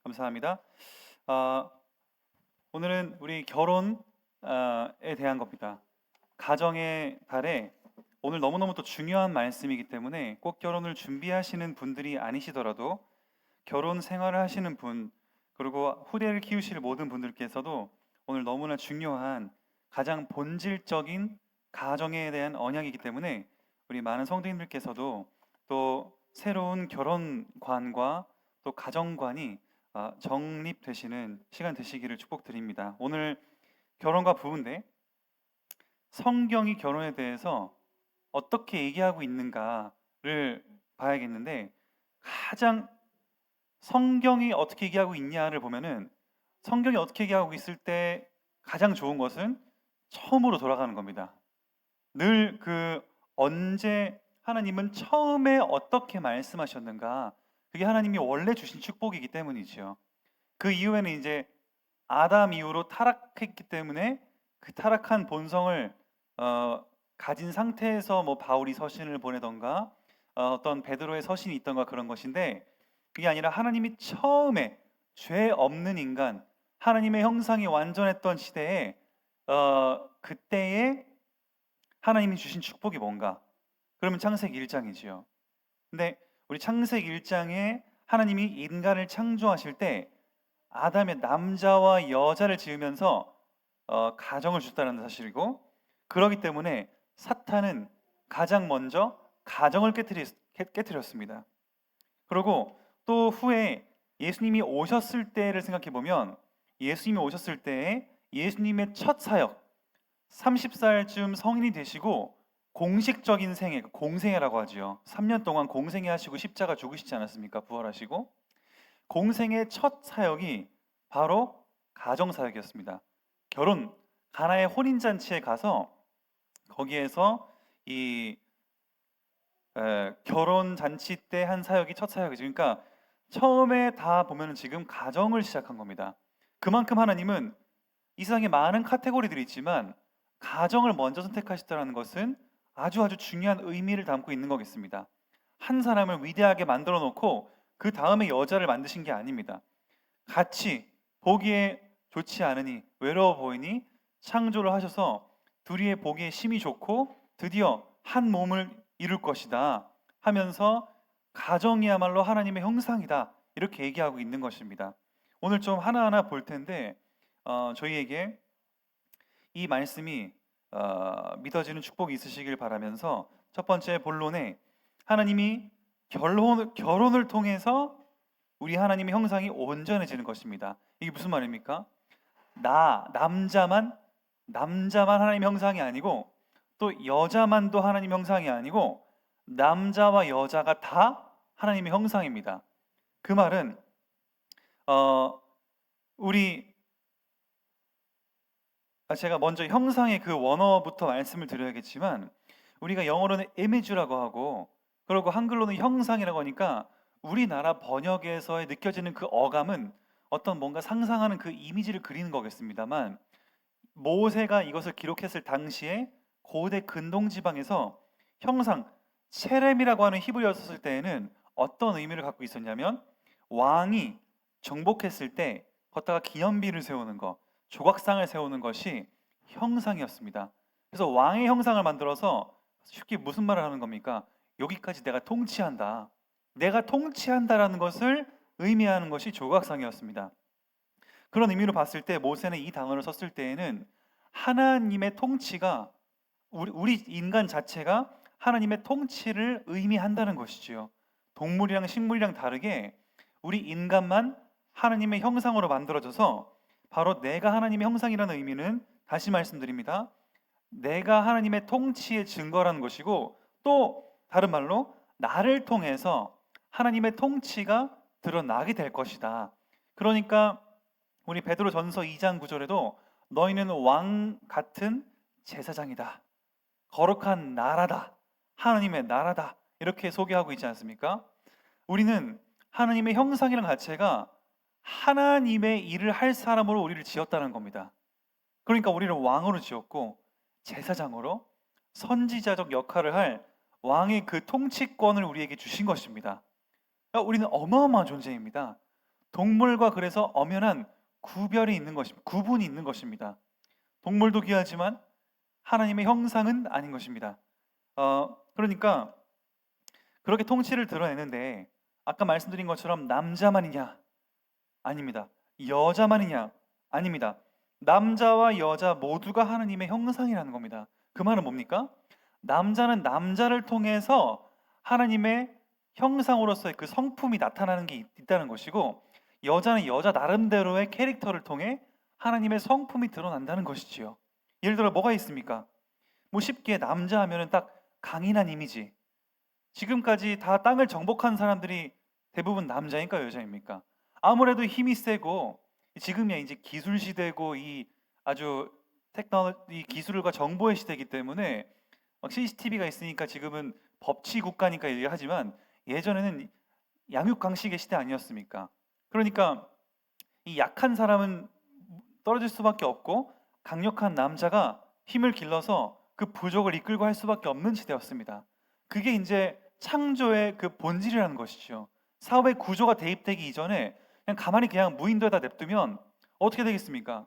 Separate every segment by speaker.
Speaker 1: 감사합니다. 아, 오늘은 우리 결혼에 대한 겁니다. 가정의 달에 오늘 너무너무 또 중요한 말씀이기 때문에 꼭 결혼을 준비하시는 분들이 아니시더라도 결혼 생활을 하시는 분, 그리고 후대를 키우실 모든 분들께서도 오늘 너무나 중요한 가장 본질적인 가정에 대한 언약이기 때문에 우리 많은 성도님들께서도 또 새로운 결혼관과 또 가정관이 정립되시는 시간 되시기를 축복드립니다. 오늘 결혼과 부부인데 성경이 결혼에 대해서 어떻게 얘기하고 있는가를 봐야겠는데, 가장 성경이 어떻게 얘기하고 있냐를 보면은, 성경이 어떻게 얘기하고 있을 때 가장 좋은 것은 처음으로 돌아가는 겁니다. 늘 언제 하나님은 처음에 어떻게 말씀하셨는가, 그게 하나님이 원래 주신 축복이기 때문이죠. 그 이후에는 이제 아담 이후로 타락했기 때문에 그 타락한 본성을 가진 상태에서 뭐 바울이 서신을 보내던가 어떤 베드로의 서신이 있던가 그런 것인데, 그게 아니라 하나님이 처음에 죄 없는 인간, 하나님의 형상이 완전했던 시대에 그때에 하나님이 주신 축복이 뭔가? 그러면 창세기 1장이지요. 근데 우리 창세기 1장에 하나님이 인간을 창조하실 때 아담의 남자와 여자를 지으면서 가정을 주셨다는 사실이고, 그러기 때문에 사탄은 가장 먼저 가정을 깨뜨렸습니다. 그리고 또 후에 예수님이 오셨을 때를 생각해 보면, 예수님이 오셨을 때에 예수님의 첫 사역, 30살쯤 성인이 되시고 공식적인 생애, 공생애라고 하지요. 3년 동안 공생애 하시고 십자가 죽으시지 않았습니까? 부활하시고. 공생의 첫 사역이 바로 가정 사역이었습니다. 가나의 혼인 잔치에 가서 거기에서 이 결혼 잔치 때 한 사역이 첫 사역이죠. 그러니까 처음에 다 보면은 지금 가정을 시작한 겁니다. 그만큼 하나님은 이 세상에 많은 카테고리들이 있지만 가정을 먼저 선택하셨다는 것은 아주 아주 중요한 의미를 담고 있는 거겠습니다. 한 사람을 위대하게 만들어 놓고 그 다음에 여자를 만드신 게 아닙니다. 같이 보기에 좋지 않으니 외로워 보이니 창조를 하셔서 둘이의 보기에 심히 좋고 드디어 한 몸을 이룰 것이다 하면서 가정이야말로 하나님의 형상이다, 이렇게 얘기하고 있는 것입니다. 오늘 좀 하나하나 볼 텐데 저희에게 이 말씀이 믿어지는 축복이 있으시길 바라면서, 첫 번째 본론에 하나님이 결혼을 통해서 우리 하나님의 형상이 온전해지는 것입니다. 이게 무슨 말입니까? 남자만 하나님의 형상이 아니고 또 여자만도 하나님의 형상이 아니고 남자와 여자가 다 하나님의 형상입니다. 그 말은 우리 제가 먼저 형상의 그 원어부터 말씀을 드려야겠지만, 우리가 영어로는 image라고 하고 그리고 한글로는 형상이라고 하니까 우리나라 번역에서의 느껴지는 그 어감은 어떤 뭔가 상상하는 그 이미지를 그리는 거겠습니다만, 모세가 이것을 기록했을 당시에 고대 근동 지방에서 형상, 체렘이라고 하는 히브리어를 썼을 때에는 어떤 의미를 갖고 있었냐면, 왕이 정복했을 때 걷다가 기념비를 세우는 것, 조각상을 세우는 것이 형상이었습니다. 그래서 왕의 형상을 만들어서 쉽게 무슨 말을 하는 겁니까? 여기까지 내가 통치한다. 내가 통치한다라는 것을 의미하는 것이 조각상이었습니다. 그런 의미로 봤을 때 모세는 이 단어를 썼을 때에는 하나님의 통치가, 우리 인간 자체가 하나님의 통치를 의미한다는 것이지요. 동물이랑 식물이랑 다르게 우리 인간만 하나님의 형상으로 만들어져서, 바로 내가 하나님의 형상이라는 의미는 다시 말씀드립니다, 내가 하나님의 통치의 증거라는 것이고, 또 다른 말로 나를 통해서 하나님의 통치가 드러나게 될 것이다. 그러니까 우리 베드로전서 2장 9절에도 너희는 왕 같은 제사장이다, 거룩한 나라다, 하나님의 나라다, 이렇게 소개하고 있지 않습니까? 우리는 하나님의 형상이라는 자체가 하나님의 일을 할 사람으로 우리를 지었다는 겁니다. 그러니까 우리를 왕으로 지었고 제사장으로 선지자적 역할을 할 왕의 그 통치권을 우리에게 주신 것입니다. 그러니까 우리는 어마어마한 존재입니다. 동물과 그래서 엄연한 구별이 있는 것입니다. 구분이 있는 것입니다. 동물도 귀하지만 하나님의 형상은 아닌 것입니다. 그러니까 그렇게 통치를 드러내는데 아까 말씀드린 것처럼 남자만이냐? 아닙니다. 여자만이냐? 아닙니다. 남자와 여자 모두가 하나님의 형상이라는 겁니다. 그 말은 뭡니까? 남자는 남자를 통해서 하나님의 형상으로서의 그 성품이 나타나는 게 있다는 것이고, 여자는 여자 나름대로의 캐릭터를 통해 하나님의 성품이 드러난다는 것이지요. 예를 들어 뭐가 있습니까? 뭐 쉽게 남자 하면은 딱 강인한 이미지. 지금까지 다 땅을 정복한 사람들이 대부분 남자입니까 여자입니까? 아무래도 힘이 세고, 지금이야 이제 기술 시대고 이 아주 이 기술과 정보의 시대이기 때문에 막 CCTV가 있으니까 지금은 법치 국가니까 얘기하지만, 예전에는 양육강식의 시대 아니었습니까? 그러니까 이 약한 사람은 떨어질 수밖에 없고 강력한 남자가 힘을 길러서 그 부족을 이끌고 할 수밖에 없는 시대였습니다. 그게 이제 창조의 그 본질이라는 것이죠. 사업의 구조가 대입되기 이전에 그냥 무인도에다 냅두면 어떻게 되겠습니까?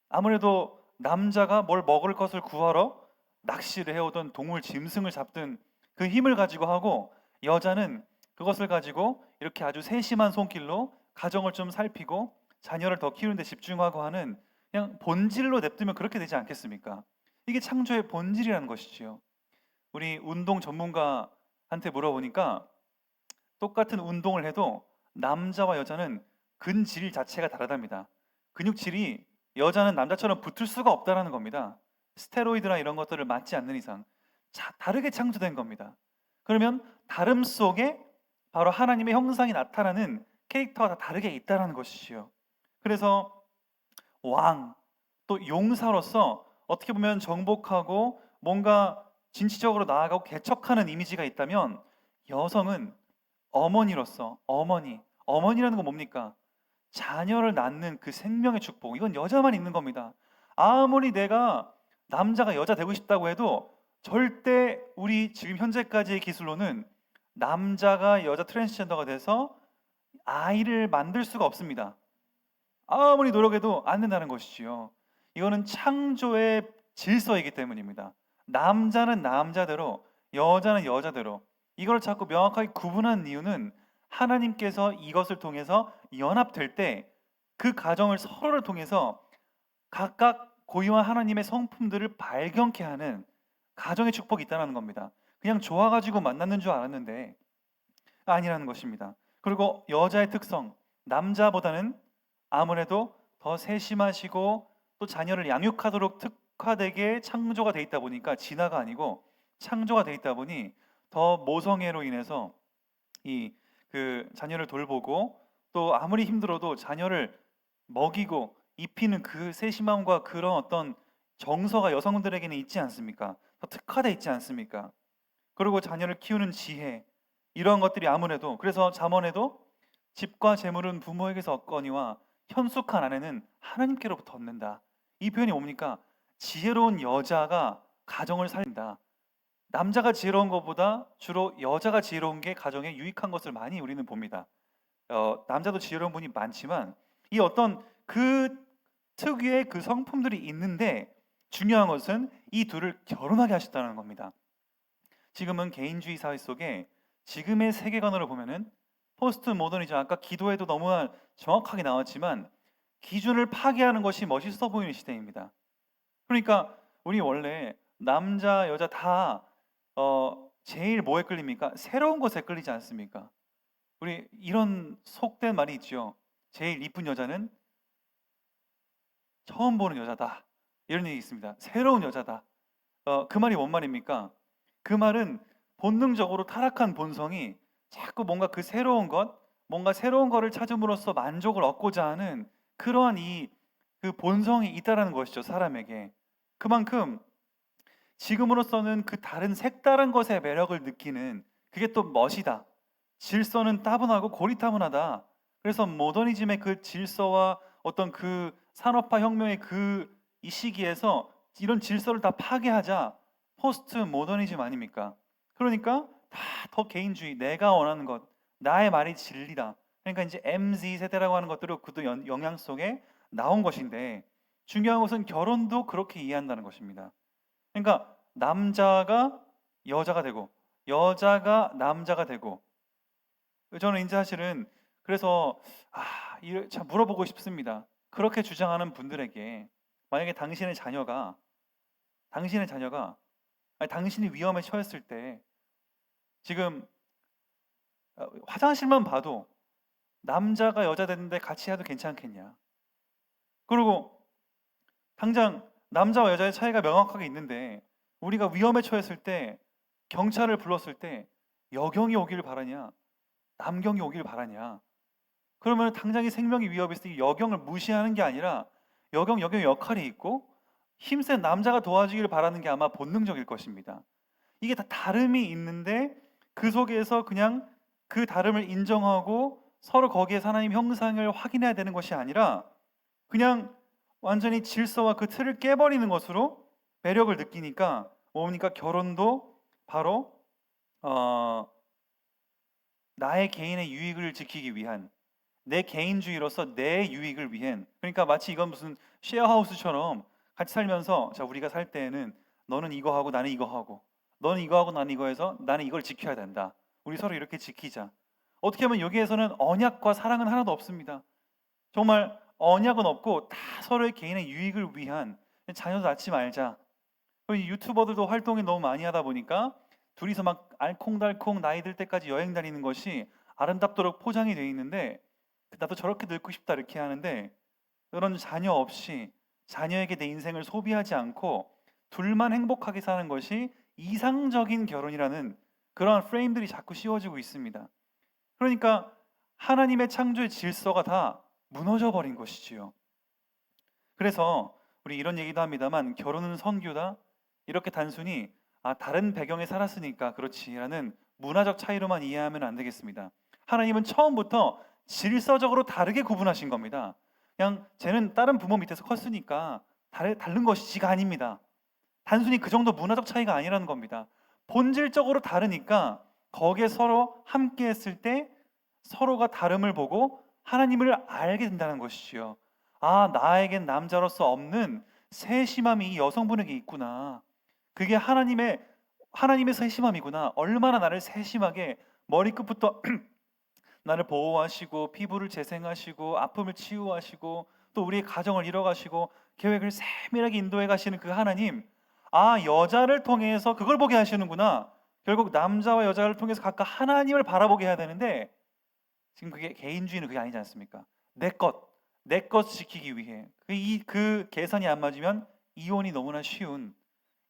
Speaker 1: 아무래도 남자가 뭘 먹을 것을 구하러 낚시를 해오던 동물 짐승을 잡든 그 힘을 가지고 하고, 여자는 그것을 가지고 이렇게 아주 세심한 손길로 가정을 좀 살피고 자녀를 더 키우는 데 집중하고 하는, 그냥 본질로 냅두면 그렇게 되지 않겠습니까? 이게 창조의 본질이라는 것이지요. 우리 운동 전문가한테 물어보니까 똑같은 운동을 해도 남자와 여자는 근질 자체가 다르답니다. 근육질이 여자는 남자처럼 붙을 수가 없다라는 겁니다. 스테로이드나 이런 것들을 맞지 않는 이상 다르게 창조된 겁니다. 그러면 다름 속에 바로 하나님의 형상이 나타나는 캐릭터가 다 다르게 있다는 것이지요. 그래서 왕, 또 용사로서 어떻게 보면 정복하고 뭔가 진취적으로 나아가고 개척하는 이미지가 있다면, 여성은 어머니로서, 어머니라는 건 뭡니까? 자녀를 낳는 그 생명의 축복, 이건 여자만 있는 겁니다. 아무리 내가 남자가 여자 되고 싶다고 해도 절대 우리 지금 현재까지의 기술로는 남자가 여자 트랜스젠더가 돼서 아이를 만들 수가 없습니다. 아무리 노력해도 안 된다는 것이지요. 이거는 창조의 질서이기 때문입니다. 남자는 남자대로, 여자는 여자대로, 이걸 자꾸 명확하게 구분하는 이유는 하나님께서 이것을 통해서 연합될 때 그 가정을 서로를 통해서 각각 고유한 하나님의 성품들을 발견케 하는 가정의 축복이 있다는 겁니다. 그냥 좋아가지고 만났는 줄 알았는데 아니라는 것입니다. 그리고 여자의 특성, 남자보다는 아무래도 더 세심하시고 또 자녀를 양육하도록 특화되게 창조가 돼 있다 보니까, 진화가 아니고 창조가 돼 있다 보니 더 모성애로 인해서 그 자녀를 돌보고, 또 아무리 힘들어도 자녀를 먹이고 입히는 그 세심함과 그런 어떤 정서가 여성들에게는 있지 않습니까? 더 특화돼 있지 않습니까? 그리고 자녀를 키우는 지혜, 이런 것들이 아무래도, 그래서 잠언에도 집과 재물은 부모에게서 얻거니와 현숙한 아내는 하나님께로부터 얻는다. 이 표현이 뭡니까? 지혜로운 여자가 가정을 살린다. 남자가 지혜로운 것보다 주로 여자가 지혜로운 게 가정에 유익한 것을 많이 우리는 봅니다. 남자도 지혜로운 분이 많지만 이 어떤 그 특유의 그 성품들이 있는데, 중요한 것은 이 둘을 결혼하게 하셨다는 겁니다. 지금은 개인주의 사회 속에 지금의 세계관으로 보면은 포스트 모더니즘, 아까 기도에도 너무나 정확하게 나왔지만 기준을 파괴하는 것이 멋있어 보이는 시대입니다. 그러니까 우리 원래 남자 여자 다 제일 뭐에 끌립니까? 새로운 것에 끌리지 않습니까? 우리 이런 속된 말이 있죠. 제일 이쁜 여자는 처음 보는 여자다, 이런 얘기 있습니다. 새로운 여자다. 그 말이 뭔 말입니까? 그 말은 본능적으로 타락한 본성이 자꾸 뭔가 그 새로운 것, 뭔가 새로운 거를 찾음으로써 만족을 얻고자 하는 그러한 그 본성이 있다라는 것이죠, 사람에게. 그만큼 지금으로서는 그 다른 색다른 것의 매력을 느끼는 그게 또 멋이다. 질서는 따분하고 고리타분하다. 그래서 모더니즘의 그 질서와 어떤 그 산업화 혁명의 이 시기에서 이런 질서를 다 파괴하자 포스트 모더니즘 아닙니까? 그러니까 다 더 개인주의, 내가 원하는 것, 나의 말이 진리다. 그러니까 이제 MZ 세대라고 하는 것들은 그 영향 속에 나온 것인데 중요한 것은 결혼도 그렇게 이해한다는 것입니다. 그러니까 남자가 여자가 되고 여자가 남자가 되고 저는 인제 사실은 그래서 이를 참 물어보고 싶습니다. 그렇게 주장하는 분들에게 만약에 당신의 자녀가 아니 당신이 위험에 처했을 때 지금 화장실만 봐도 남자가 여자 됐는데 같이 해도 괜찮겠냐. 그리고 당장 남자와 여자의 차이가 명확하게 있는데 우리가 위험에 처했을 때 경찰을 불렀을 때 여경이 오기를 바라냐, 남경이 오기를 바라냐. 그러면 당장 이 생명이 위협이 있을 때 이 여경을 무시하는 게 아니라 여경의 역할이 있고 힘센 남자가 도와주기를 바라는 게 아마 본능적일 것입니다. 이게 다 다름이 있는데 그 속에서 그냥 그 다름을 인정하고 서로 거기에서 하나님 형상을 확인해야 되는 것이 아니라 그냥 완전히 질서와 그 틀을 깨버리는 것으로 매력을 느끼니까 뭡니까? 결혼도 바로 나의 개인의 유익을 지키기 위한 내 개인주의로서 내 유익을 위한 그러니까 마치 이건 무슨 쉐어하우스처럼 같이 살면서 자 우리가 살 때에는 너는 이거 하고 나는 이거 하고 너는 이거 하고 나는 이거 해서 나는 이걸 지켜야 된다. 우리 서로 이렇게 지키자. 어떻게 보면 여기에서는 언약과 사랑은 하나도 없습니다. 정말 언약은 없고 다 서로의 개인의 유익을 위한 자녀도 낳지 말자. 유튜버들도 활동이 너무 많이 하다 보니까 둘이서 막 알콩달콩 나이 들 때까지 여행 다니는 것이 아름답도록 포장이 되어 있는데 나도 저렇게 늙고 싶다 이렇게 하는데 그런 자녀 없이 자녀에게 내 인생을 소비하지 않고 둘만 행복하게 사는 것이 이상적인 결혼이라는 그러한 프레임들이 자꾸 씌워지고 있습니다. 그러니까 하나님의 창조의 질서가 다 무너져 버린 것이지요. 그래서 우리 이런 얘기도 합니다만 결혼은 선교다 이렇게 단순히 다른 배경에 살았으니까 그렇지라는 문화적 차이로만 이해하면 안 되겠습니다. 하나님은 처음부터 질서적으로 다르게 구분하신 겁니다. 그냥 쟤는 다른 부모 밑에서 컸으니까 다른 것이지가 아닙니다. 단순히 그 정도 문화적 차이가 아니라는 겁니다. 본질적으로 다르니까 거기에 서로 함께 했을 때 서로가 다름을 보고 하나님을 알게 된다는 것이지요. 나에겐 남자로서 없는 세심함이 이 여성분에게 있구나. 그게 하나님의 세심함이구나. 얼마나 나를 세심하게 머리끝부터 나를 보호하시고 피부를 재생하시고 아픔을 치유하시고 또 우리의 가정을 이뤄가시고 계획을 세밀하게 인도해 가시는 그 하나님, 여자를 통해서 그걸 보게 하시는구나. 결국 남자와 여자를 통해서 각각 하나님을 바라보게 해야 되는데 지금 그게 개인주의는 그게 아니지 않습니까? 내 것 지키기 위해 그 계산이 안 맞으면 이혼이 너무나 쉬운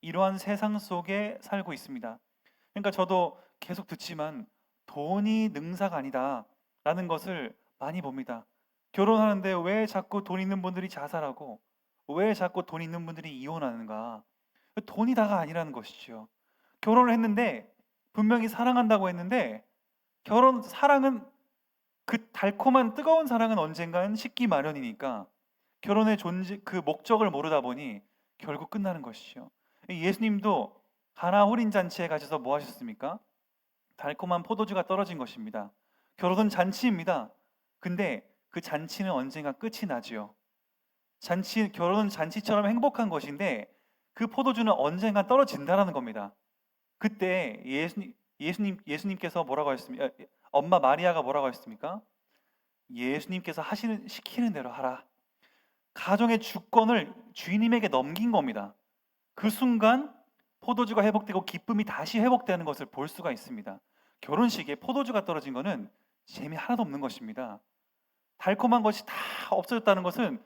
Speaker 1: 이러한 세상 속에 살고 있습니다. 그러니까 저도 계속 듣지만 돈이 능사가 아니다 라는 것을 많이 봅니다. 결혼하는데 왜 자꾸 돈 있는 분들이 자살하고 왜 자꾸 돈 있는 분들이 이혼하는가? 돈이 다가 아니라는 것이죠. 결혼을 했는데 분명히 사랑한다고 했는데 사랑은 그 달콤한 뜨거운 사랑은 언젠간 식기 마련이니까 결혼의 그 목적을 모르다 보니 결국 끝나는 것이죠. 예수님도 가나 홀인 잔치에 가셔서 뭐 하셨습니까? 달콤한 포도주가 떨어진 것입니다. 결혼은 잔치입니다. 근데 그 잔치는 언젠가 끝이 나지요. 결혼은 잔치처럼 행복한 것인데 그 포도주는 언젠가 떨어진다라는 겁니다. 그때 예수님께서 뭐라고 하셨습니까? 엄마 마리아가 뭐라고 하셨습니까? 예수님께서 시키는 대로 하라. 가정의 주권을 주인님에게 넘긴 겁니다. 그 순간 포도주가 회복되고 기쁨이 다시 회복되는 것을 볼 수가 있습니다. 결혼식에 포도주가 떨어진 것은 재미 하나도 없는 것입니다. 달콤한 것이 다 없어졌다는 것은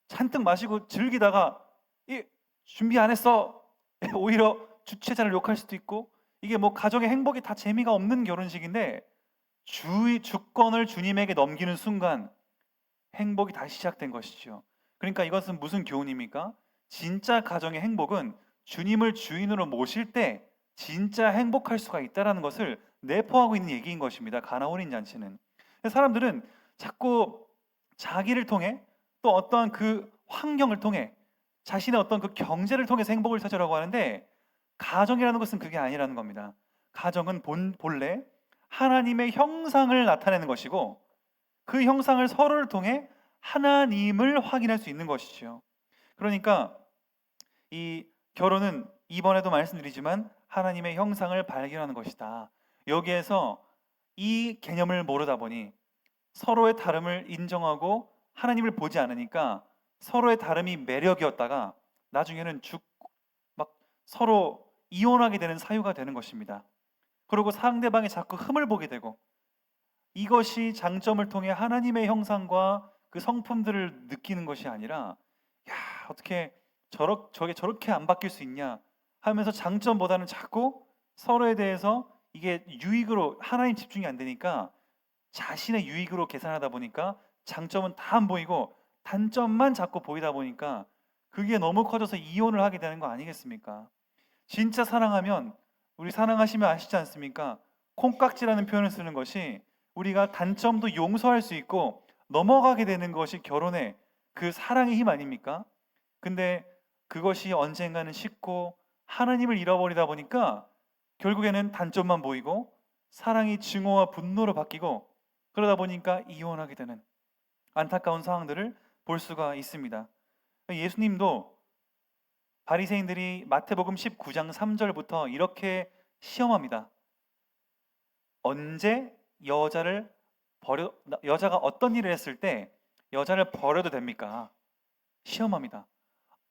Speaker 1: 잔뜩 마시고 즐기다가 준비 안 했어 오히려 주최자를 욕할 수도 있고 이게 가정의 행복이 다 재미가 없는 결혼식인데 주권을 주님에게 넘기는 순간 행복이 다시 시작된 것이죠. 그러니까 이것은 무슨 교훈입니까? 진짜 가정의 행복은 주님을 주인으로 모실 때 진짜 행복할 수가 있다는 것을 내포하고 있는 얘기인 것입니다. 가나 홀인 잔치는. 사람들은 자꾸 자기를 통해 또 어떠한 그 환경을 통해 자신의 어떤 그 경제를 통해서 행복을 찾으려고 하는데 가정이라는 것은 그게 아니라는 겁니다. 가정은 본래 하나님의 형상을 나타내는 것이고 그 형상을 서로를 통해 하나님을 확인할 수 있는 것이죠. 그러니까 이 결혼은 이번에도 말씀드리지만 하나님의 형상을 발견하는 것이다. 여기에서 이 개념을 모르다 보니 서로의 다름을 인정하고 하나님을 보지 않으니까 서로의 다름이 매력이었다가 나중에는 막 서로 이혼하게 되는 사유가 되는 것입니다. 그리고 상대방이 자꾸 흠을 보게 되고 이것이 장점을 통해 하나님의 형상과 그 성품들을 느끼는 것이 아니라 야, 어떻게 저게 저렇게 안 바뀔 수 있냐 하면서 장점보다는 자꾸 서로에 대해서 이게 유익으로 하나님 집중이 안 되니까 자신의 유익으로 계산하다 보니까 장점은 다 안 보이고 단점만 자꾸 보이다 보니까 그게 너무 커져서 이혼을 하게 되는 거 아니겠습니까? 진짜 사랑하면 우리 사랑하시면 아시지 않습니까? 콩깍지라는 표현을 쓰는 것이 우리가 단점도 용서할 수 있고 넘어가게 되는 것이 결혼의 그 사랑의 힘 아닙니까? 근데 그것이 언젠가는 식고 하나님을 잃어버리다 보니까 결국에는 단점만 보이고 사랑이 증오와 분노로 바뀌고 그러다 보니까 이혼하게 되는 안타까운 상황들을 볼 수가 있습니다. 예수님도 바리새인들이 마태복음 19장 3절부터 이렇게 시험합니다. 언제 여자가 어떤 일을 했을 때 여자를 버려도 됩니까? 시험합니다.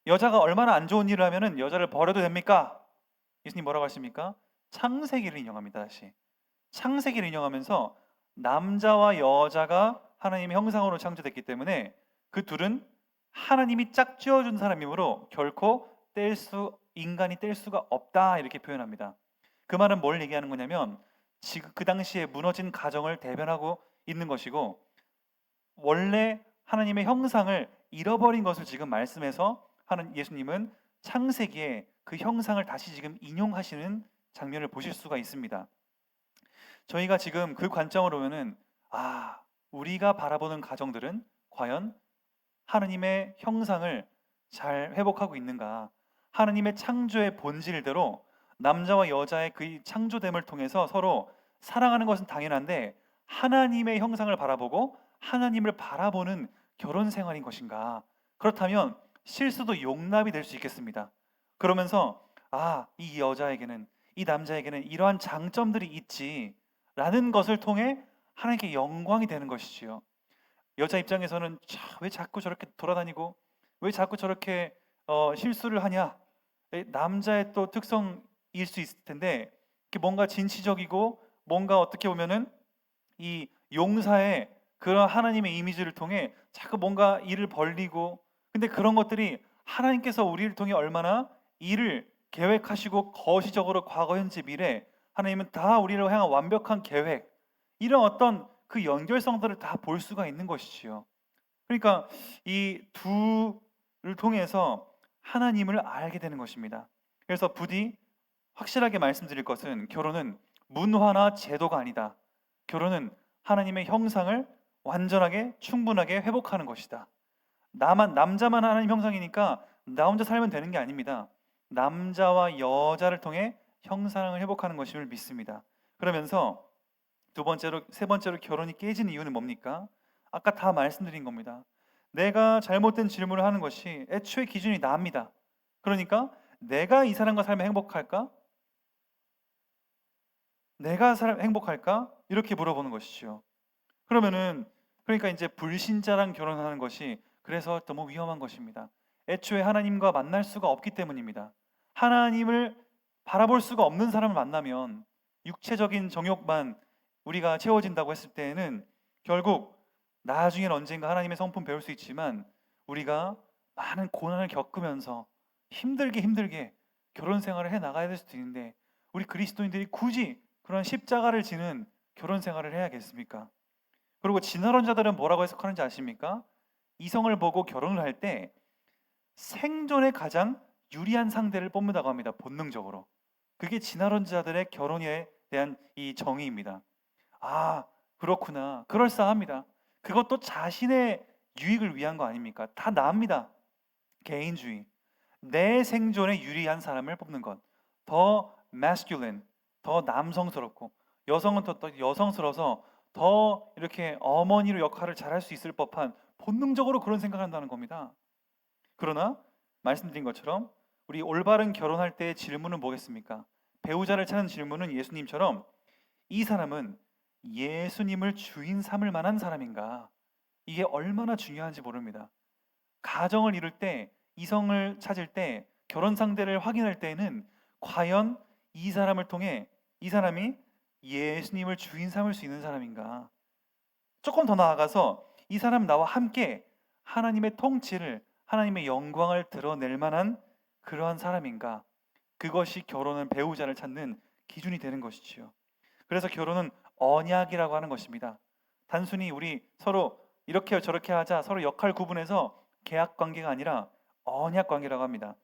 Speaker 1: 여자가 얼마나 안 좋은 일을 하면은 여자를 버려도 됩니까? 예수님 뭐라고 하십니까? 창세기를 인용합니다. 다시 창세기를 인용하면서 남자와 여자가 하나님의 형상으로 창조됐기 때문에 그 둘은 하나님이 짝지어준 사람이므로 결코 인간이 뗄 수가 없다 이렇게 표현합니다. 그 말은 뭘 얘기하는 거냐면 지금 그 당시에 무너진 가정을 대변하고 있는 것이고 원래 하나님의 형상을 잃어버린 것을 지금 말씀해서 하는 예수님은 창세기에 그 형상을 다시 지금 인용하시는 장면을 보실 수가 있습니다. 저희가 지금 그 관점으로 보면은 우리가 바라보는 가정들은 과연 하나님의 형상을 잘 회복하고 있는가? 하나님의 창조의 본질대로 남자와 여자의 그 창조됨을 통해서 서로 사랑하는 것은 당연한데 하나님의 형상을 바라보고 하나님을 바라보는 결혼 생활인 것인가? 그렇다면 실수도 용납이 될 수 있겠습니다. 그러면서 이 여자에게는 이 남자에게는 이러한 장점들이 있지라는 것을 통해 하나님께 영광이 되는 것이지요. 여자 입장에서는 왜 자꾸 저렇게 돌아다니고 왜 자꾸 저렇게 실수를 하냐? 남자의 또 특성일 수 있을 텐데 뭔가 진취적이고 뭔가 어떻게 보면은 이 용사의 그런 하나님의 이미지를 통해 자꾸 뭔가 일을 벌리고 근데 그런 것들이 하나님께서 우리를 통해 얼마나 일을 계획하시고 거시적으로 과거 현재 미래 하나님은 다 우리를 향한 완벽한 계획 이런 어떤 그 연결성들을 다 볼 수가 있는 것이지요. 그러니까 이 둘을 통해서 하나님을 알게 되는 것입니다. 그래서 부디 확실하게 말씀드릴 것은 결혼은 문화나 제도가 아니다. 결혼은 하나님의 형상을 완전하게 충분하게 회복하는 것이다. 남자만 하나님 형상이니까 나 혼자 살면 되는 게 아닙니다. 남자와 여자를 통해 형상을 회복하는 것임을 믿습니다. 그러면서 세 번째로 결혼이 깨진 이유는 뭡니까? 아까 다 말씀드린 겁니다. 내가 잘못된 질문을 하는 것이 애초에 기준이 나입니다. 그러니까 내가 이 사람과 살면 행복할까? 행복할까? 이렇게 물어보는 것이죠. 그러니까 이제 불신자랑 결혼하는 것이 그래서 너무 위험한 것입니다. 애초에 하나님과 만날 수가 없기 때문입니다. 하나님을 바라볼 수가 없는 사람을 만나면 육체적인 정욕만 우리가 채워진다고 했을 때에는 결국 나중엔 언젠가 하나님의 성품 배울 수 있지만 우리가 많은 고난을 겪으면서 힘들게 결혼 생활을 해 나가야 될 수도 있는데 우리 그리스도인들이 굳이 그런 십자가를 지는 결혼 생활을 해야겠습니까? 그리고 진화론자들은 뭐라고 해석하는지 아십니까? 이성을 보고 결혼을 할 때 생존에 가장 유리한 상대를 뽑는다고 합니다. 본능적으로. 그게 진화론자들의 결혼에 대한 이 정의입니다. 그렇구나. 그럴싸합니다. 그것도 자신의 유익을 위한 거 아닙니까? 다 나입니다. 개인주의. 내 생존에 유리한 사람을 뽑는 것. 더 masculine, 더 남성스럽고 여성은 더 여성스러워서 더 이렇게 어머니로 역할을 잘할 수 있을 법한 본능적으로 그런 생각을 한다는 겁니다. 그러나 말씀드린 것처럼 우리 올바른 결혼할 때의 질문은 뭐겠습니까? 배우자를 찾는 질문은 예수님처럼 이 사람은 예수님을 주인 삼을 만한 사람인가? 이게 얼마나 중요한지 모릅니다. 가정을 이룰 때, 이성을 찾을 때, 결혼 상대를 확인할 때에는 과연 이 사람을 통해 이 사람이 예수님을 주인 삼을 수 있는 사람인가? 조금 더 나아가서 이 사람 나와 함께 하나님의 통치를, 하나님의 영광을 드러낼 만한 그러한 사람인가? 그것이 결혼은 배우자를 찾는 기준이 되는 것이지요. 그래서 결혼은 언약이라고 하는 것입니다. 단순히 우리 서로 이렇게 저렇게 하자, 서로 역할 구분해서 계약 관계가 아니라 언약 관계라고 합니다.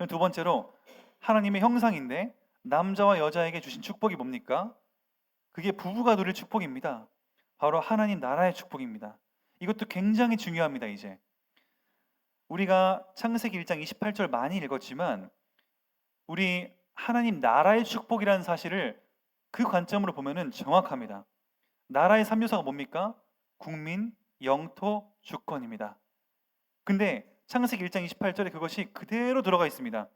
Speaker 1: 두 번째로 하나님의 형상인데 남자와 여자에게 주신 축복이 뭡니까? 그게 부부가 누릴 축복입니다. 바로 하나님 나라의 축복입니다. 이것도 굉장히 중요합니다. 이제 우리가 창세기 1장 28절 많이 읽었지만 우리 하나님 나라의 축복이라는 사실을 그 관점으로 보면은 정확합니다. 나라의 3요소가 뭡니까? 국민, 영토, 주권입니다. 근데 창세기 1장 28절에 그것이 그대로 들어가 있습니다.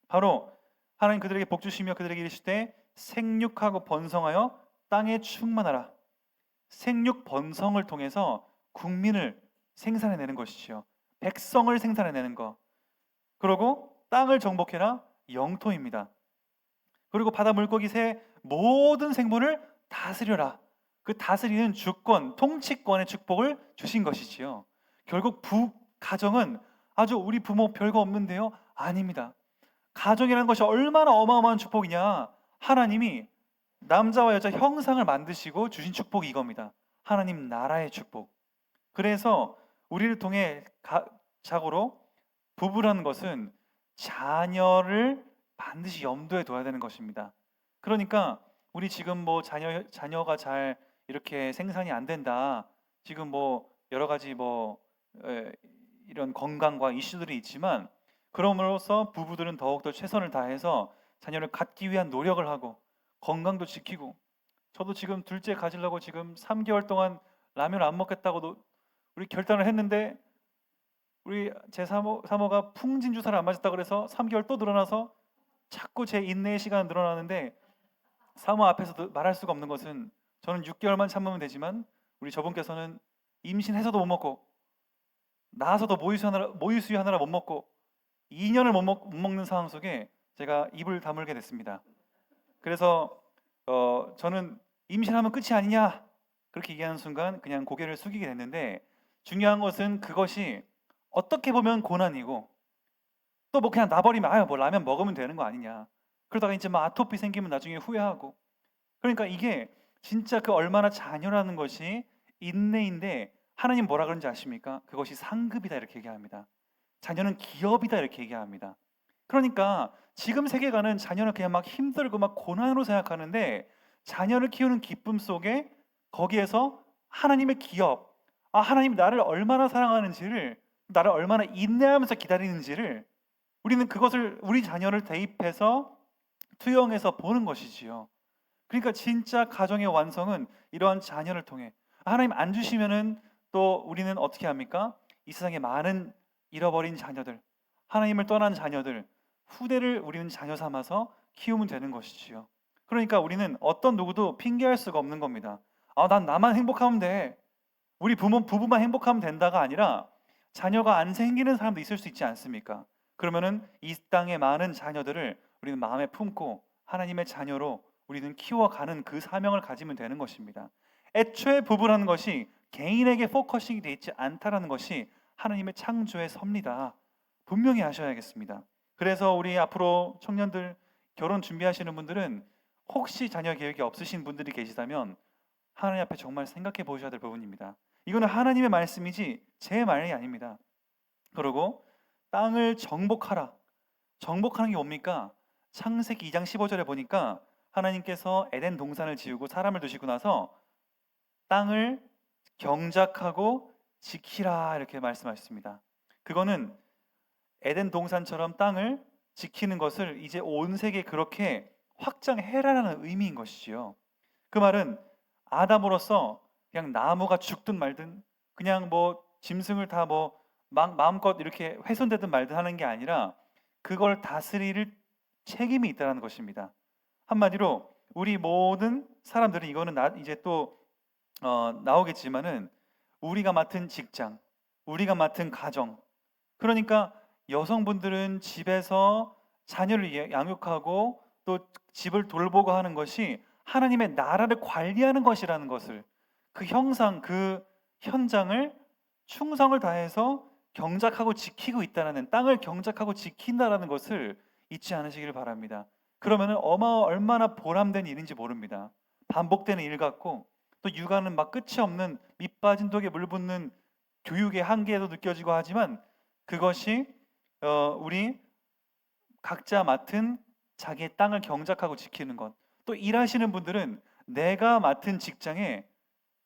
Speaker 1: 바로 하나님 그들에게 복 주시며 그들에게 이르시되 생육하고 번성하여 땅에 충만하라. 생육 번성을 통해서 국민을 생산해내는 것이지요. 백성을 생산해내는 것. 그리고 땅을 정복해라. 영토입니다. 그리고 바다 물고기 새 모든 생물을 다스려라. 그 다스리는 주권, 통치권의 축복을 주신 것이지요. 결국 가정은 아주 우리 부모 별거 없는데요? 아닙니다. 가정이라는 것이 얼마나 어마어마한 축복이냐. 하나님이 남자와 여자 형상을 만드시고 주신 축복이 이겁니다. 하나님 나라의 축복. 그래서 우리를 통해 자고로 부부라는 것은 자녀를 반드시 염두에 둬야 되는 것입니다. 그러니까 우리 지금 뭐 자녀가 잘 이렇게 생산이 안 된다. 지금 뭐 여러 가지 이런 건강과 이슈들이 있지만 그럼으로써 부부들은 더욱더 최선을 다해서 자녀를 갖기 위한 노력을 하고 건강도 지키고 저도 지금 둘째 가지려고 지금 3개월 동안 라면 안 먹겠다고 우리 결단을 했는데 우리 제 사모가 풍진 주사를 안 맞았다 그래서 3개월 또 늘어나서 자꾸 제 인내의 시간은 늘어나는데 사모 앞에서도 말할 수가 없는 것은 저는 6개월만 참으면 되지만 우리 저분께서는 임신해서도 못 먹고 나서도 모유수유 하느라 못 먹고 2년을 못 먹는 상황 속에 제가 입을 다물게 됐습니다. 그래서 저는 임신하면 끝이 아니냐 그렇게 얘기하는 순간 그냥 고개를 숙이게 됐는데 중요한 것은 그것이 어떻게 보면 고난이고 또 뭐 그냥 놔버리면 뭐 라면 먹으면 되는 거 아니냐 그러다가 이제 막 아토피 생기면 나중에 후회하고 그러니까 이게 진짜 그 얼마나 자녀라는 것이 인내인데 하나님 뭐라 그런지 아십니까? 그것이 상급이다 이렇게 얘기합니다. 자녀는 기업이다 이렇게 얘기합니다. 그러니까 지금 세계관은 자녀는 그냥 막 힘들고 막 고난으로 생각하는데 자녀를 키우는 기쁨 속에 거기에서 하나님의 기업, 하나님이 나를 얼마나 사랑하는지를 나를 얼마나 인내하면서 기다리는지를 우리는 그것을 우리 자녀를 대입해서 투영해서 보는 것이지요. 그러니까 진짜 가정의 완성은 이러한 자녀를 통해 하나님 안 주시면은 또 우리는 어떻게 합니까? 이 세상에 많은 잃어버린 자녀들, 하나님을 떠난 자녀들, 후대를 우리는 자녀 삼아서 키우면 되는 것이지요. 그러니까 우리는 어떤 누구도 핑계할 수가 없는 겁니다. 난 나만 행복하면 돼. 우리 부부만 행복하면 된다가 아니라 자녀가 안 생기는 사람도 있을 수 있지 않습니까? 그러면은 이 땅의 많은 자녀들을 우리는 마음에 품고 하나님의 자녀로 우리는 키워가는 그 사명을 가지면 되는 것입니다. 애초에 부부라는 것이 개인에게 포커싱이 되어 있지 않다라는 것이 하나님의 창조의 섭리다. 분명히 아셔야겠습니다. 그래서 우리 앞으로 청년들 결혼 준비하시는 분들은 혹시 자녀 계획이 없으신 분들이 계시다면 하나님 앞에 정말 생각해 보셔야 될 부분입니다. 이거는 하나님의 말씀이지 제 말이 아닙니다. 그리고 땅을 정복하라. 정복하는 게 뭡니까? 창세기 2장 15절에 보니까 하나님께서 에덴 동산을 지으고 사람을 두시고 나서 땅을 경작하고 지키라 이렇게 말씀하셨습니다. 그거는 에덴 동산처럼 땅을 지키는 것을 이제 온 세계에 그렇게 확장해라라는 의미인 것이지요. 그 말은 아담으로서 그냥 나무가 죽든 말든 그냥 뭐 짐승을 다 뭐 마음껏 이렇게 훼손되든 말든 하는 게 아니라 그걸 다스릴 책임이 있다는 것입니다. 한마디로 우리 모든 사람들은 이거는 이제 또 나오겠지만은 우리가 맡은 직장, 우리가 맡은 가정, 그러니까 여성분들은 집에서 자녀를 양육하고 또 집을 돌보고 하는 것이 하나님의 나라를 관리하는 것이라는 것을, 그 형상, 그 현장을 충성을 다해서 경작하고 지키고 있다는, 땅을 경작하고 지킨다라는 것을 잊지 않으시기를 바랍니다. 그러면은 얼마나 보람된 일인지 모릅니다. 반복되는 일 같고 또 육아는 막 끝이 없는 밑 빠진 독에 물 붓는 교육의 한계에도 느껴지고 하지만 그것이 우리 각자 맡은 자기의 땅을 경작하고 지키는 것. 또 일하시는 분들은 내가 맡은 직장에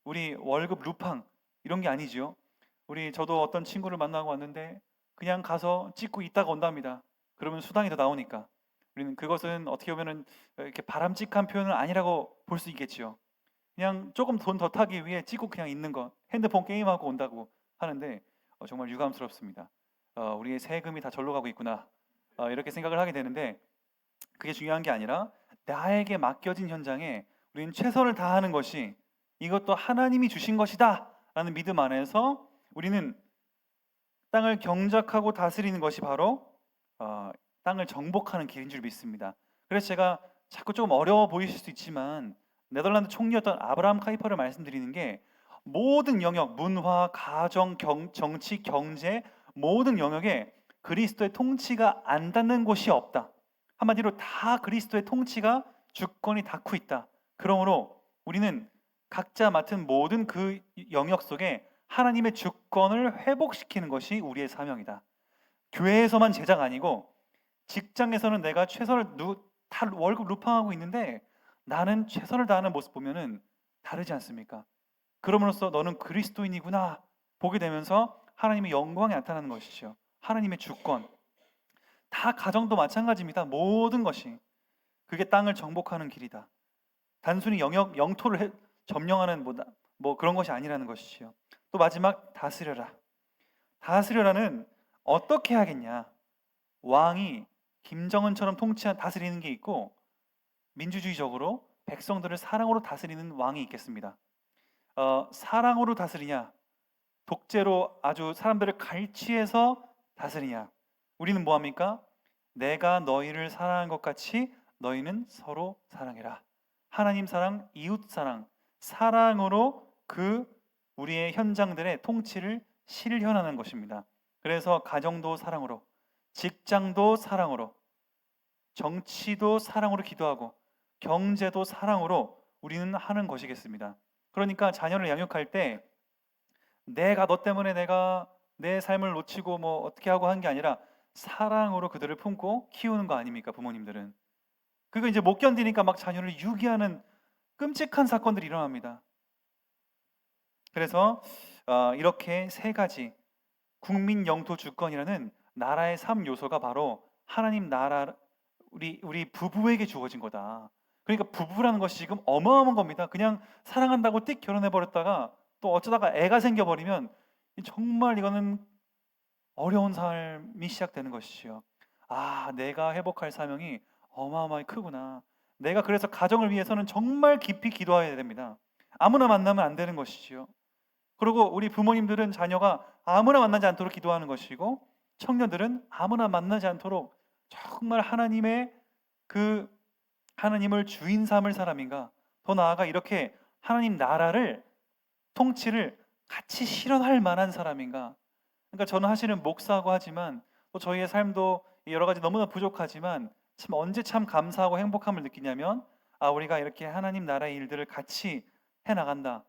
Speaker 1: 우리 월급 루팡 이런 게 아니지요. 저도 어떤 친구를 만나고 왔는데 그냥 가서 찍고 있다가 온답니다. 그러면 수당이 더 나오니까. 우리는 그것은 어떻게 보면은 이렇게 바람직한 표현은 아니라고 볼 수 있겠지요. 그냥 조금 돈 더 타기 위해 찍고 그냥 있는 것, 핸드폰 게임하고 온다고 하는데 정말 유감스럽습니다. 우리의 세금이 다 절로 가고 있구나, 이렇게 생각을 하게 되는데 그게 중요한 게 아니라 나에게 맡겨진 현장에 우리는 최선을 다하는 것이 이것도 하나님이 주신 것이다 라는 믿음 안에서 우리는 땅을 경작하고 다스리는 것이 바로 땅을 정복하는 길인 줄 믿습니다. 그래서 제가 자꾸 조금 어려워 보이실 수 있지만 네덜란드 총리였던 아브라함 카이퍼를 말씀드리는 게 모든 영역, 문화, 가정, 정치, 경제 모든 영역에 그리스도의 통치가 안 닿는 곳이 없다. 한마디로 다 그리스도의 통치가 주권이 닿고 있다. 그러므로 우리는 각자 맡은 모든 그 영역 속에 하나님의 주권을 회복시키는 것이 우리의 사명이다. 교회에서만 제자가 아니고 직장에서는 내가 최선을 다 월급 루팡하고 있는데 나는 최선을 다하는 모습 보면은 다르지 않습니까? 그럼으로써 너는 그리스도인이구나 보게 되면서 하나님의 영광이 나타나는 것이죠. 하나님의 주권. 다 가정도 마찬가지입니다. 모든 것이 그게 땅을 정복하는 길이다. 단순히 영토를 점령하는 뭐 그런 것이 아니라는 것이지요. 또 마지막 다스려라. 다스려라는 어떻게 하겠냐? 왕이 김정은처럼 다스리는 게 있고 민주주의적으로 백성들을 사랑으로 다스리는 왕이 있겠습니다. 사랑으로 다스리냐? 독재로 아주 사람들을 갈취해서 다스리냐? 우리는 뭐합니까? 내가 너희를 사랑한 것 같이 너희는 서로 사랑해라. 하나님 사랑, 이웃 사랑, 사랑으로 우리의 현장들의 통치를 실현하는 것입니다. 그래서 가정도 사랑으로, 직장도 사랑으로, 정치도 사랑으로 기도하고 경제도 사랑으로 우리는 하는 것이겠습니다. 그러니까 자녀를 양육할 때 내가 너 때문에 내가 내 삶을 놓치고 뭐 어떻게 하고 한 게 아니라 사랑으로 그들을 품고 키우는 거 아닙니까, 부모님들은. 그거 이제 못 견디니까 막 자녀를 유기하는 끔찍한 사건들이 일어납니다. 그래서 이렇게 세 가지 국민 영토 주권이라는 나라의 3요소가 바로 하나님 나라, 우리 부부에게 주어진 거다. 그러니까 부부라는 것이 지금 어마어마한 겁니다. 그냥 사랑한다고 띡 결혼해 버렸다가 또 어쩌다가 애가 생겨 버리면 정말 이거는 어려운 삶이 시작되는 것이지요. 내가 회복할 사명이 어마어마하게 크구나. 내가 그래서 가정을 위해서는 정말 깊이 기도해야 됩니다. 아무나 만나면 안 되는 것이지요. 그리고 우리 부모님들은 자녀가 아무나 만나지 않도록 기도하는 것이고 청년들은 아무나 만나지 않도록 정말 하나님을 주인 삼을 사람인가, 더 나아가 이렇게 하나님 나라를 통치를 같이 실현할 만한 사람인가. 그러니까 저는 사실은 목사하고 하지만 또 저희의 삶도 여러 가지 너무나 부족하지만 참 언제 참 감사하고 행복함을 느끼냐면 우리가 이렇게 하나님 나라의 일들을 같이 해나간다.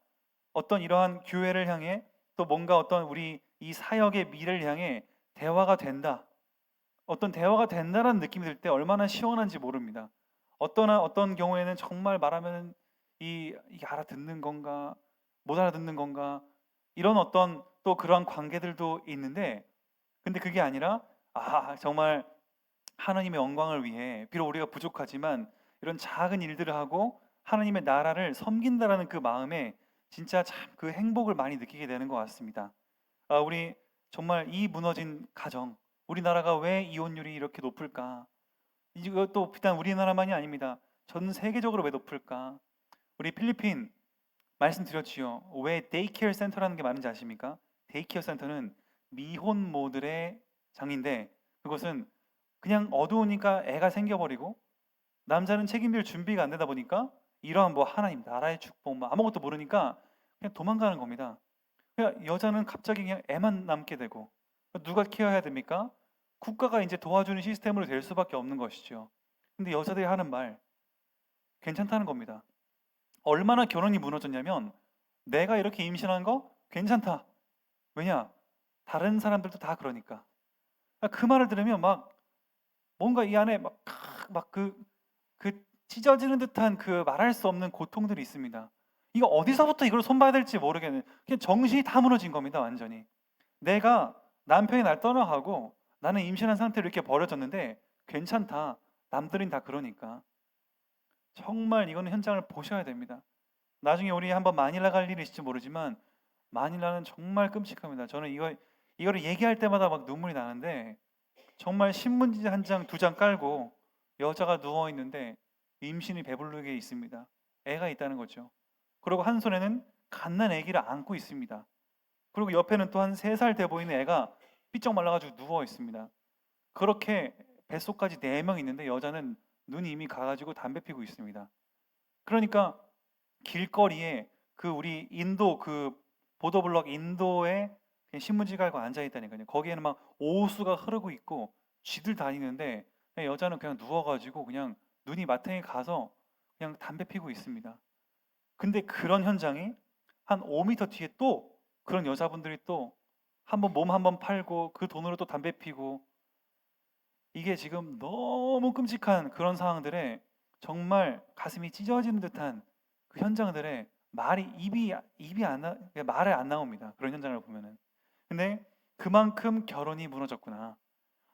Speaker 1: 어떤 이러한 교회를 향해 또 뭔가 어떤 우리 이 사역의 미래를 향해 대화가 된다. 어떤 대화가 된다라는 느낌이 들 때 얼마나 시원한지 모릅니다. 어떤 경우에는 정말 말하면 이게 알아듣는 건가 못 알아듣는 건가 이런 어떤 또 그런 관계들도 있는데, 근데 그게 아니라 정말 하나님의 영광을 위해 비록 우리가 부족하지만 이런 작은 일들을 하고 하나님의 나라를 섬긴다라는 그 마음에 진짜 참 그 행복을 많이 느끼게 되는 것 같습니다. 우리 정말 이 무너진 가정, 우리나라가 왜 이혼율이 이렇게 높을까? 이것도 비단 우리나라만이 아닙니다. 전 세계적으로 왜 높을까? 우리 필리핀 말씀드렸지요. 왜 데이케어 센터라는 게 많은지 아십니까? 데이케어 센터는 미혼모들의 장인데, 그것은 그냥 어두우니까 애가 생겨버리고 남자는 책임질 준비가 안 되다 보니까 이러한 뭐 하나님 나라의 축복 뭐 아무것도 모르니까 그냥 도망가는 겁니다. 그냥 여자는 갑자기 그냥 애만 남게 되고, 누가 케어해야 됩니까? 국가가 이제 도와주는 시스템으로 될 수밖에 없는 것이죠. 근데 여자들이 하는 말 괜찮다는 겁니다. 얼마나 결혼이 무너졌냐면, 내가 이렇게 임신한 거 괜찮다. 왜냐? 다른 사람들도 다 그러니까. 그 말을 들으면 막 뭔가 이 안에 그 찢어지는 듯한 그 말할 수 없는 고통들이 있습니다. 이거 어디서부터 이걸 손봐야 될지 모르겠는, 그냥 정신이 다 무너진 겁니다, 완전히. 내가 남편이 날 떠나가고 나는 임신한 상태로 이렇게 버려졌는데 괜찮다. 남들은 다 그러니까. 정말 이거는 현장을 보셔야 됩니다. 나중에 우리 한번 마닐라 갈 일이 있을지 모르지만 마닐라는 정말 끔찍합니다. 저는 이거를 얘기할 때마다 막 눈물이 나는데, 정말 신문지 한 장, 두 장 깔고 여자가 누워 있는데 임신이 배부르게 있습니다. 애가 있다는 거죠. 그리고 한 손에는 갓난 아기를 안고 있습니다. 그리고 옆에는 또 한 3살 돼 보이는 애가 삐쩍 말라가지고 누워 있습니다. 그렇게 뱃속까지 4명 있는데 여자는 눈이 이미 가가지고 담배 피고 있습니다. 그러니까 길거리에 그 우리 인도 그 보도블럭 인도에 그냥 신문지 깔고 앉아 있다니까요. 거기에는 막 오수가 흐르고 있고 쥐들 다니는데 여자는 그냥 누워가지고 그냥 눈이 마탱이 가서 그냥 담배 피고 있습니다. 근데 그런 현장이 한 5m 뒤에 또 그런 여자분들이 또 한번 몸 한번 팔고 그 돈으로 또 담배 피고, 이게 지금 너무 끔찍한 그런 상황들에 정말 가슴이 찢어지는 듯한 그 현장들에 입이 안 말이 안 나옵니다. 그런 현장을 보면은. 근데 그만큼 결혼이 무너졌구나.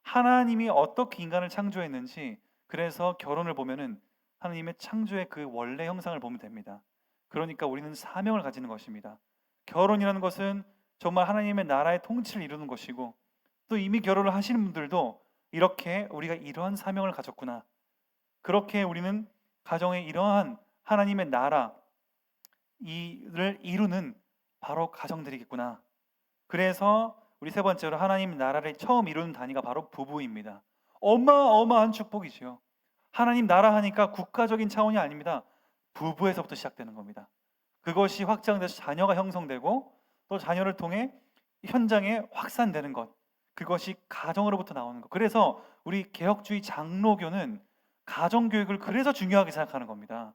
Speaker 1: 하나님이 어떻게 인간을 창조했는지, 그래서 결혼을 보면은 하나님의 창조의 그 원래 형상을 보면 됩니다. 그러니까 우리는 사명을 가지는 것입니다. 결혼이라는 것은 정말 하나님의 나라의 통치를 이루는 것이고, 또 이미 결혼을 하시는 분들도 이렇게 우리가 이러한 사명을 가졌구나. 그렇게 우리는 가정에 이러한 하나님의 나라 이를 이루는 바로 가정들이겠구나. 그래서 우리 세 번째로 하나님 나라를 처음 이루는 단위가 바로 부부입니다. 어마어마한 축복이죠. 하나님 나라 하니까 국가적인 차원이 아닙니다. 부부에서부터 시작되는 겁니다. 그것이 확장돼서 자녀가 형성되고 또 자녀를 통해 현장에 확산되는 것, 그것이 가정으로부터 나오는 것. 그래서 우리 개혁주의 장로교는 가정교육을 그래서 중요하게 생각하는 겁니다.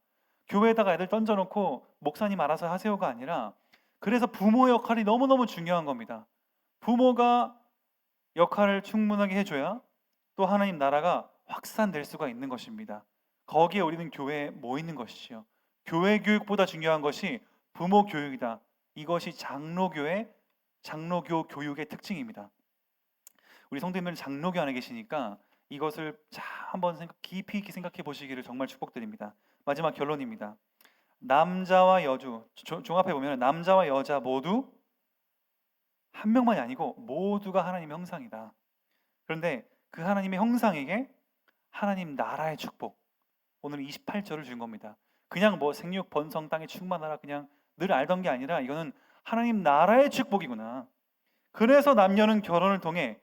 Speaker 1: 교회에다가 애들 던져놓고 목사님 알아서 하세요가 아니라, 그래서 부모 역할이 너무너무 중요한 겁니다. 부모가 역할을 충분하게 해줘야 또 하나님 나라가 확산될 수가 있는 것입니다. 거기에 우리는 교회에 모이는 것이지요. 교회 교육보다 중요한 것이 부모 교육이다. 이것이 장로교 교육의 특징입니다. 우리 성도님들 장로교 안에 계시니까 이것을 한번 깊이 있게 생각해 보시기를 정말 축복드립니다. 마지막 결론입니다. 남자와 여주, 종합해 보면 남자와 여자 모두 한 명만이 아니고 모두가 하나님의 형상이다. 그런데 그 하나님의 형상에게 하나님 나라의 축복, 오늘 28절을 준 겁니다. 그냥 뭐 생육 번성 땅에 충만하라 그냥 늘 알던 게 아니라 이거는 하나님 나라의 축복이구나. 그래서 남녀는 결혼을 통해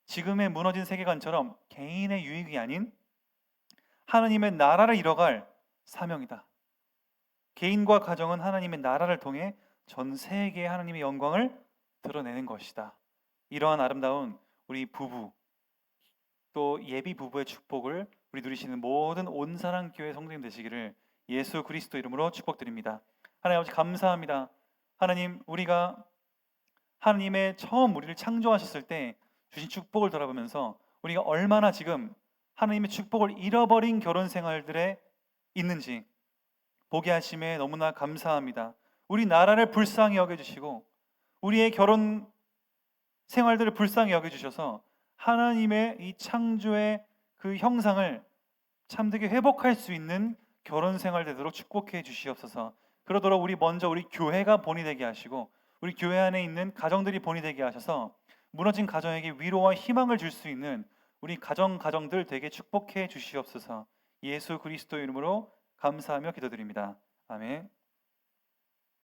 Speaker 1: 지금의 무너진 세계관처럼 개인의 유익이 아닌 하나님의 나라를 이뤄갈 사명이다. 개인과 가정은 하나님의 나라를 통해 전 세계에 하나님의 영광을 드러내는 것이다. 이러한 아름다운 우리 부부, 또 예비 부부의 축복을 우리 누리시는 모든 온사랑교회 성도님 되시기를 예수 그리스도 이름으로 축복드립니다. 하나님 아버지 감사합니다. 하나님, 우리가 하나님의 처음 우리를 창조하셨을 때 주신 축복을 돌아보면서 우리가 얼마나 지금 하나님의 축복을 잃어버린 결혼 생활들에 있는지 보게 하심에 너무나 감사합니다. 우리 나라를 불쌍히 여겨주시고 우리의 결혼 생활들을 불쌍히 여겨주셔서 하나님의 이 창조의 그 형상을 참되게 회복할 수 있는 결혼 생활 되도록 축복해 주시옵소서. 그러도록 먼저 우리 교회가 본이 되게 하시고 우리 교회 안에 있는 가정들이 본이 되게 하셔서 무너진 가정에게 위로와 희망을 줄 수 있는 우리 가정들 되게 축복해 주시옵소서. 예수 그리스도 이름으로 감사하며 기도드립니다. 아멘.